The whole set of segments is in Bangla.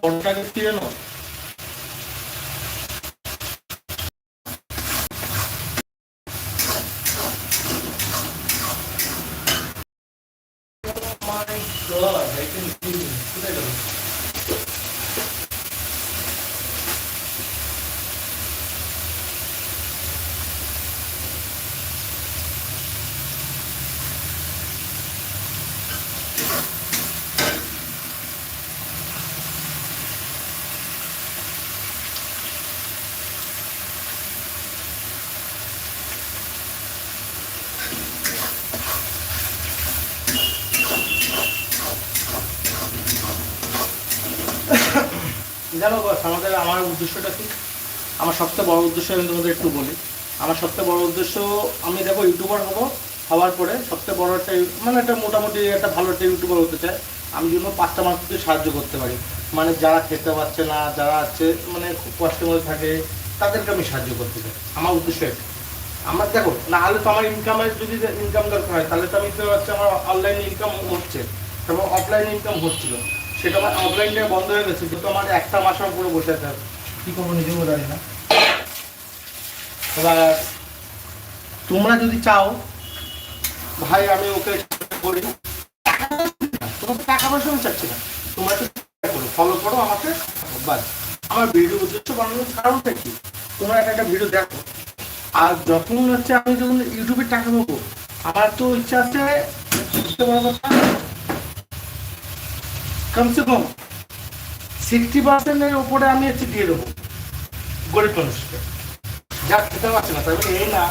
ফোনটাকে ফিরে নাও। My God, I can see you. কোথায় গেল? জানো বস, আমার উদ্দেশ্যটা কি? আমার সবচেয়ে বড় উদ্দেশ্য আমি তোমাদের একটু বলি। আমার সবচেয়ে বড় উদ্দেশ্য, আমি দেখো ইউটিউবার হবো, হওয়ার পরে সবচেয়ে বড় একটা মানে একটা মোটামুটি একটা ভালো একটা ইউটিউবার হতে চাই। আমি জন্য 5টা মানুষকে সাহায্য করতে পারি, মানে যারা খেতে পারছে না, যারা আছে মানে খুব কষ্টের মধ্যে থাকে, তাদেরকে আমি সাহায্য করতে চাই। আমার উদ্দেশ্য এটা। আমার দেখো, না হলে তো আমার ইনকামের যদি ইনকাম দরকার হয়, তাহলে তো আমি তো হচ্ছে আমার অনলাইনে ইনকাম হচ্ছে এবং অফলাইনে ইনকাম হচ্ছিল, সেটা আমার অফলাইনটা বন্ধ হয়ে গেছে, যেহেতু আমার একটা মাস আমার পুরো বসে থাকবে। কী করবো নিজেও জানি না। এবার তোমরা যদি চাও ভাই আমি ওকে বলি, তোমার টাকা পয়সা আমি চাচ্ছি না, তোমরা একটু করো, ফলো করো আমাকে, বাস। আমার ভিডিও উদ্দেশ্য বানানোর কারণটা কি, তোমরা একটা ভিডিও দেখো, আর যখন হচ্ছে আমি যখন ইউটিউবে টাকা পাবো, আমার তো ইচ্ছা আছে কমসে কম 60%-এর উপরে আমি হচ্ছে দিয়ে দেবো গরিব মানুষকে, যা খেতে পারছে না। তাই এই না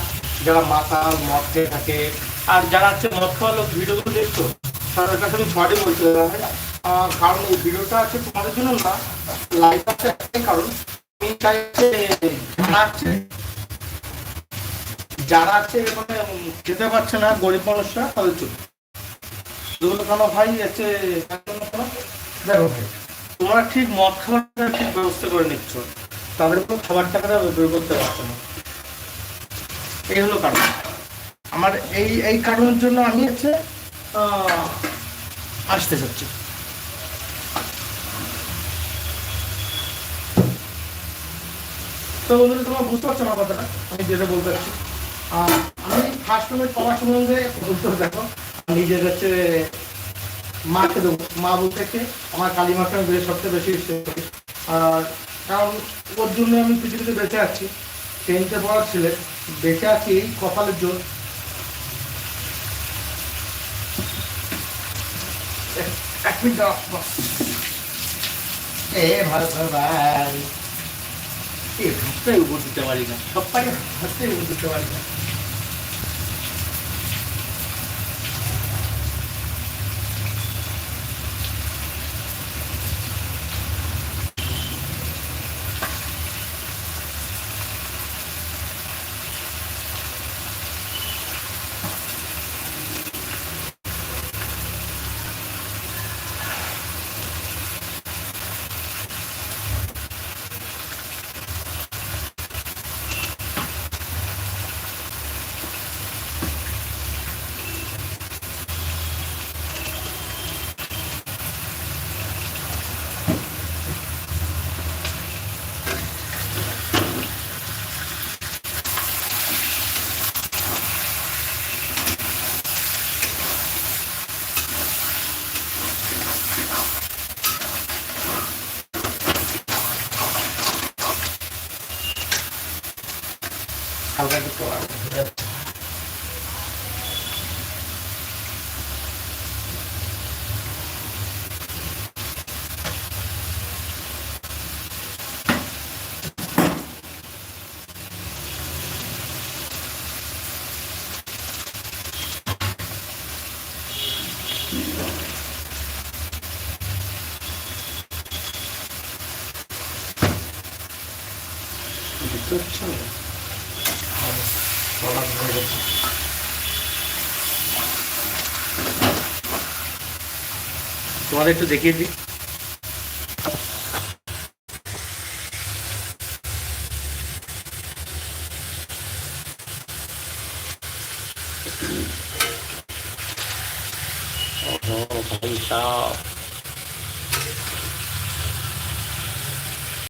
যারা মাতাল মদ খেয়ে থাকে, আর যারা হচ্ছে মদ খাওয়া লোক ভিডিওগুলো দেখছো, তাদের কাছে আমি ছড়ি বলতে হয় না, কারণ এই ভিডিওটা আছে তোমাদের জন্য না, লাইফ আছে একটাই কারণ, আমি চাই যারা আছে মানে খেতে পারছে না গরিব মানুষরা, তাদের জন্য যেগুলো কেন ভাই আছে। দেখো ভাই, তোমরা ঠিক মদ খাওয়ার ঠিক ব্যবস্থা করে নিচ্ছ, তাদের কোনো খাবার টাকাটা বের করতে পারছো না, এই হলো কারণ। আমার এই কারণের জন্য আমি হচ্ছে আসতে চাচ্ছি। তো বন্ধুরা, তোমরা বুঝতে পারছো আমার কথাটা আমি যেটা বলতে চাচ্ছি। আমি ফার্স্ট টাইমে তোমার সম্বন্ধে বলতে দেখো, নিজের হচ্ছে মাকে দেবো, মা বলতে আমার কালী মাকে আমি সবচেয়ে বেশি ইচ্ছে করি। আর কারণ ওর জন্য আমি পৃথিবীতে বেঁচে আছি, 10তে পড়ার ছেলে, বেঁচে আছি এই কপালের জোর। এক মিনিট ভালো ভাই, এই ভাতটাই উপর দিতে পারি না, সব পারি ভাতটাই উপর দিতে পারি না। হালকা একটু তোমাদের একটু দেখিয়ে দিই। ভাই সাহেব